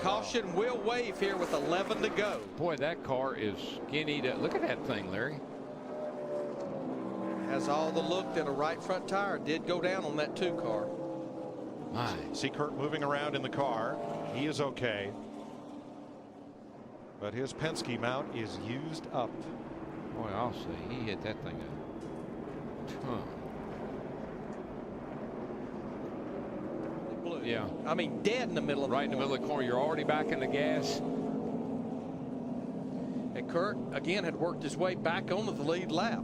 caution will wave here with 11 to go. Boy, that car is skinny. Look at that thing, Larry. Has all the look that a right front tire did go down on that 2 car. My. See Kurt moving around in the car. He is okay. But his Penske mount is used up. Boy, I'll say he hit that thing a ton. Yeah. I mean, dead in the middle of right in the middle of the corner. You're already back in the gas. And Kurt, again, had worked his way back onto the lead lap.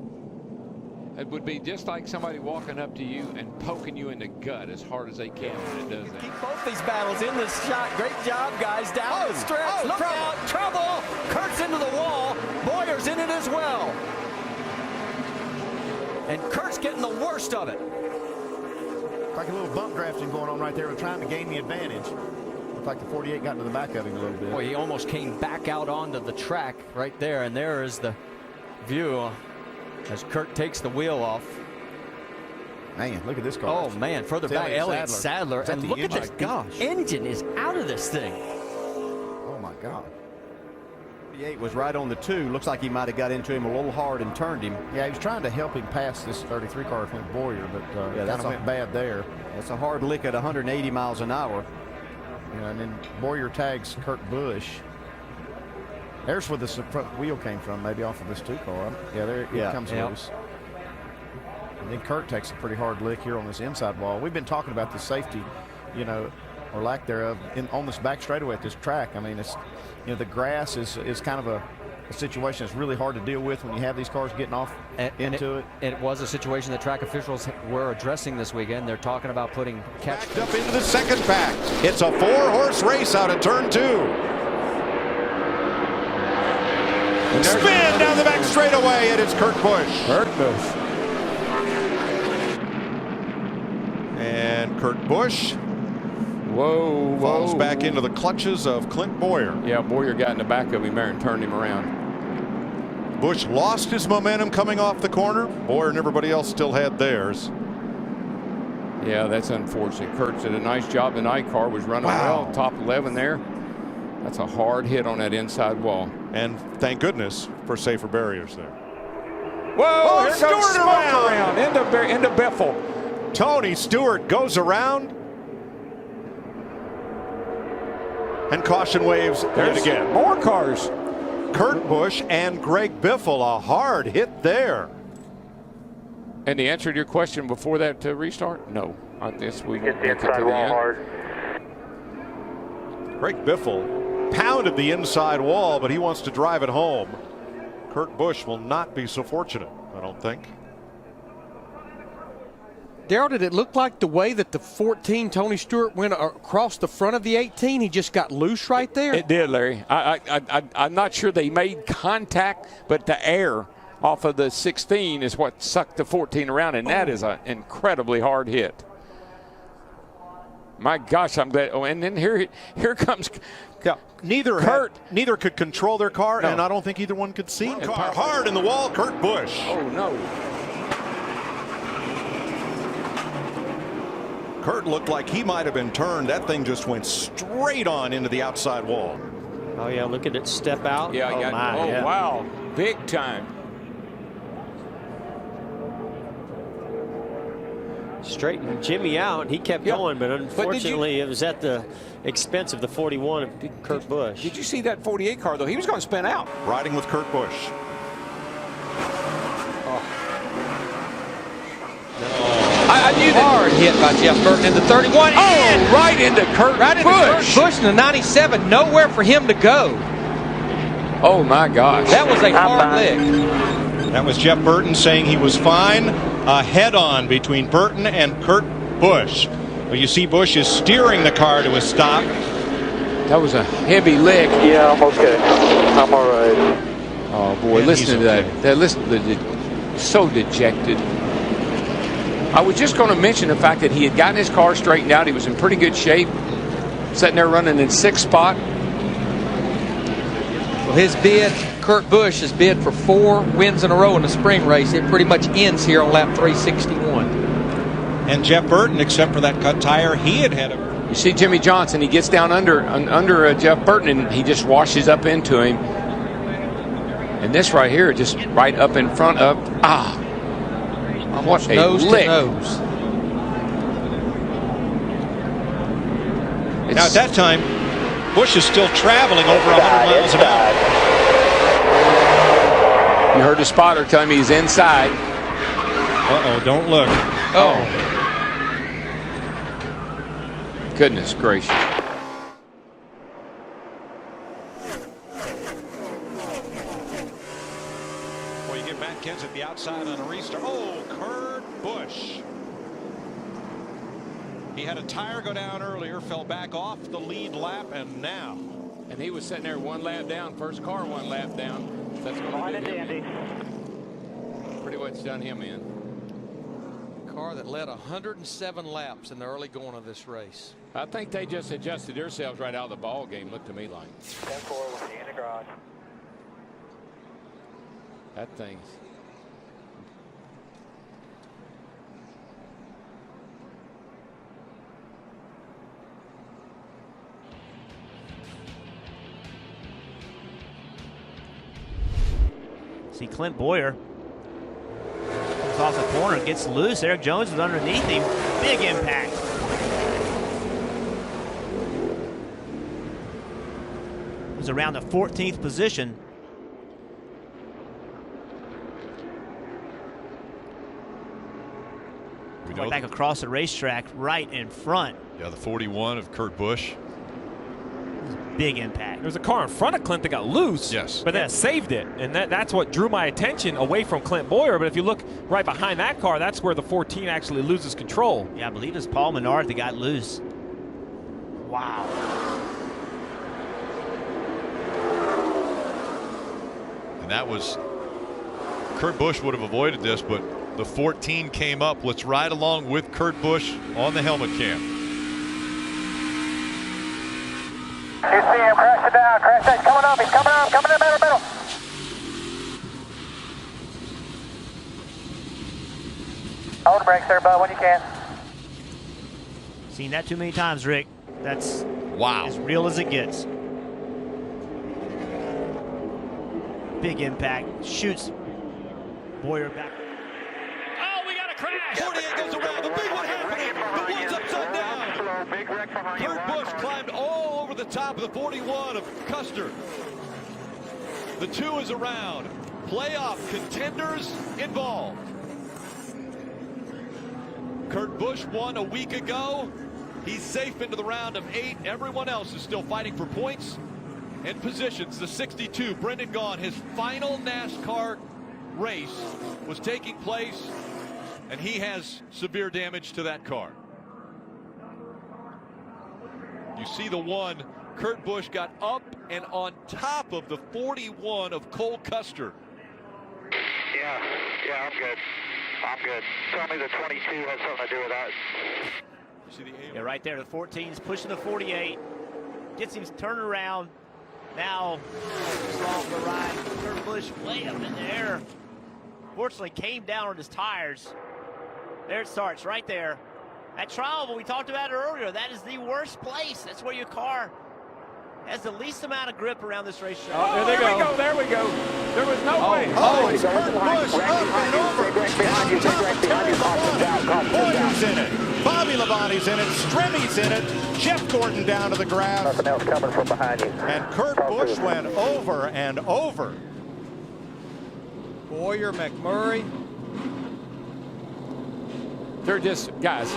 It would be just like somebody walking up to you and poking you in the gut as hard as they can when it does that. Keep both these battles in this shot. Great job, guys. Down the stretch. Look out. Trouble. Kurt's into the wall. Boyer's in it as well. And Kurt's getting the worst of it. Like a little bump drafting going on right there. We're trying to gain the advantage. Looked like the 48 got into the back of him a little bit. Boy, he almost came back out onto the track right there. And there is the view as Kurt takes the wheel off. Man, look at this car. Oh, man. Further back, Elliott Sadler. And look at this. Gosh. The engine is out of this thing. Oh, my God. 38 was right on the 2. Looks like he might have got into him a little hard and turned him. Yeah, he was trying to help him pass this 33 car from Boyer, but yeah, that went bad there. That's a hard lick at 180 miles an hour. You know, and then Boyer tags Kurt Busch. There's where the front wheel came from, maybe off of this 2 car. Yeah, there it comes loose. And then Kurt takes a pretty hard lick here on this inside wall. We've been talking about the safety, you know, or lack thereof, on this back straightaway at this track. I mean, it's, you know, the grass is kind of a situation that's really hard to deal with when you have these cars getting off into it. It was a situation that track officials were addressing this weekend. They're talking about putting catch. Backed up into the second pack. It's a 4-horse race out of turn 2. Spin down the back straightaway, and it's Kurt Busch. And Kurt Busch falls back into the clutches of Clint Boyer. Yeah, Boyer got in the back of him there and turned him around. Busch lost his momentum coming off the corner. Boyer and everybody else still had theirs. Yeah, that's unfortunate. Kurt did a nice job. The night car was running well, top 11 there. That's a hard hit on that inside wall. And thank goodness for safer barriers there. Whoa, here goes Stewart around into Biffle. Tony Stewart goes around. And caution waves yet again. More cars. Kurt Busch and Greg Biffle, a hard hit there. And the answer to your question before that restart? No. I guess we get the inside wall hard. Greg Biffle pounded the inside wall, but he wants to drive it home. Kurt Busch will not be so fortunate, I don't think. Darrell, did it look like the way that the 14 Tony Stewart went across the front of the 18, he just got loose right there? It did, Larry. I'm not sure they made contact, but the air off of the 16 is what sucked the 14 around, and that is an incredibly hard hit. My gosh, I'm glad. Oh, and then here comes neither could control their car, and I don't think either one could see. Car hard in the wall, Kurt Busch. Oh, no. Kurt looked like he might have been turned. That thing just went straight on into the outside wall. Oh, yeah, look at it step out. Yeah, wow, big time. Straightened Jimmy out, and he kept going, but unfortunately it was at the expense of the 41 of Kurt Busch. Did you see that 48 car, though? He was going to spin out. Riding with Kurt Busch. I knew that. Hard hit by Jeff Burton in the 31. Oh, right into Kurt Busch. Busch in the 97. Nowhere for him to go. Oh, my gosh. That was a hard lick. That was Jeff Burton saying he was fine. A head-on between Burton and Kurt Busch. Well, you see Busch is steering the car to a stop. That was a heavy lick. Yeah, I'm okay. I'm all right. Oh, boy, listen to that. Listen to the so dejected. I was just going to mention the fact that he had gotten his car straightened out. He was in pretty good shape, sitting there running in 6th spot. Well, his bid, Kurt Busch, has bid for 4 wins in a row in the spring race. It pretty much ends here on lap 361. And Jeff Burton, except for that cut tire, he had a You see Jimmy Johnson, he gets down under Jeff Burton, and he just washes up into him. And this right here, just right up in front of, what a nose lick. to nose. Now at that time, Busch is still traveling over 100 miles an hour. You heard the spotter tell me he's inside. Uh-oh, don't look. Oh. Goodness gracious. Well, you get Matt Kenseth the outside on a restart. Oh, Kurt Busch. He had a tire go down earlier, fell back off the lead lap, and now. And he was sitting there 1 lap down, first car 1 lap down. That's going to do him in. Pretty much done him in. Car that led 107 laps in the early going of this race. I think they just adjusted themselves right out of the ball game, looked to me like. 10-4 with the in the garage. That thing's. See Clint Boyer comes off the corner, gets loose. Eric Jones is underneath him. Big impact. It was around the 14th position. Going back across the racetrack, right in front. Yeah, the 41 of Kurt Busch. Big impact. There was a car in front of Clint that got loose. Yes. But that saved it. And that's what drew my attention away from Clint Boyer. But if you look right behind that car, that's where the 14 actually loses control. Yeah, I believe it's Paul Menard that got loose. Wow. And that was, Kurt Busch would have avoided this, but the 14 came up. Let's ride along with Kurt Busch on the helmet cam. You see him crashing down. Crash test coming up. He's coming up. Coming in the middle. Hold the brakes there, bud, when you can. Seen that too many times, Rick. That's wow. As real as it gets. Big impact. Shoots Boyer back. Oh, we got a crash. 48 goes around. The big one happening. The one's upside down. Kurt Busch climbed all over the top of the 41 of Custer. The 2 is around. Playoff contenders involved. Kurt Busch won a week ago. He's safe into the round of 8. Everyone else is still fighting for points and positions. The 62, Brendan Gaughan, his final NASCAR race was taking place, and he has severe damage to that car. You see the one, Kurt Busch got up and on top of the 41 of Cole Custer. Yeah, I'm good. I'm good. Tell me the 22 has something to do with that. You see the aim? Yeah, right there. The 14's pushing the 48. Gets him turned around. Now, off the ride. Kurt Busch way up in the air. Fortunately, came down on his tires. There it starts, right there. That trial, we talked about it earlier, that is the worst place. That's where your car has the least amount of grip around this racetrack. Oh, there we go. There we go. There was no way. Oh, it's Kurt Busch up and over. Boyer's in it. Bobby Labonte's in it. Stremmy's in it. Jeff Gordon down to the ground. Nothing else coming from behind you. And Kurt Busch went over and over. Boyer, McMurray. They're just, guys,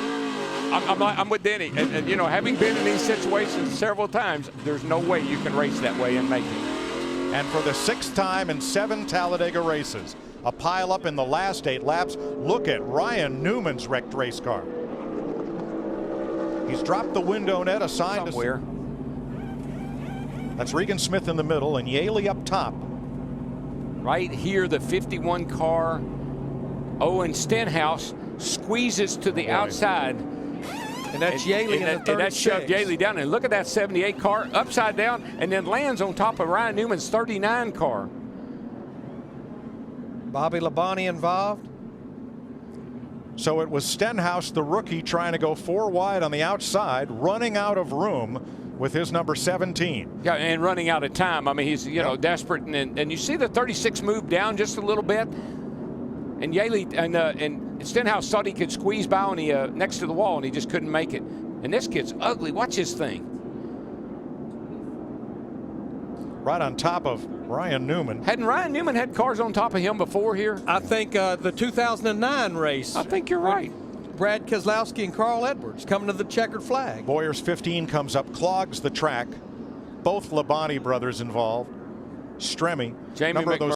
I'm with Denny. And, you know, having been in these situations several times, there's no way you can race that way and make it. And for the 6th time in 7 Talladega races, a pileup in the last 8 laps. Look at Ryan Newman's wrecked race car. He's dropped the window net assigned somewhere. That's Regan Smith in the middle and Yaley up top. Right here, the 51 car, Owen Stenhouse squeezes to the outside. And that's Yaley in the 36. And that shoved Yaley down. And look at that 78 car upside down and then lands on top of Ryan Newman's 39 car. Bobby Labonte involved. So it was Stenhouse, the rookie, trying to go 4 wide on the outside, running out of room with his number 17. Yeah, and running out of time. I mean, he's desperate, and you see the 36 move down just a little bit, and Yaley and Stenhouse thought he could squeeze by on the next to the wall, and he just couldn't make it. And this kid's ugly. Watch his thing. Right on top of Ryan Newman. Hadn't Ryan Newman had cars on top of him before here? I think the 2009 race. I think you're right. Brad Keselowski and Carl Edwards coming to the checkered flag. Boyer's 15 comes up, clogs the track. Both Labonte brothers involved. Stremme. Jamie Remember those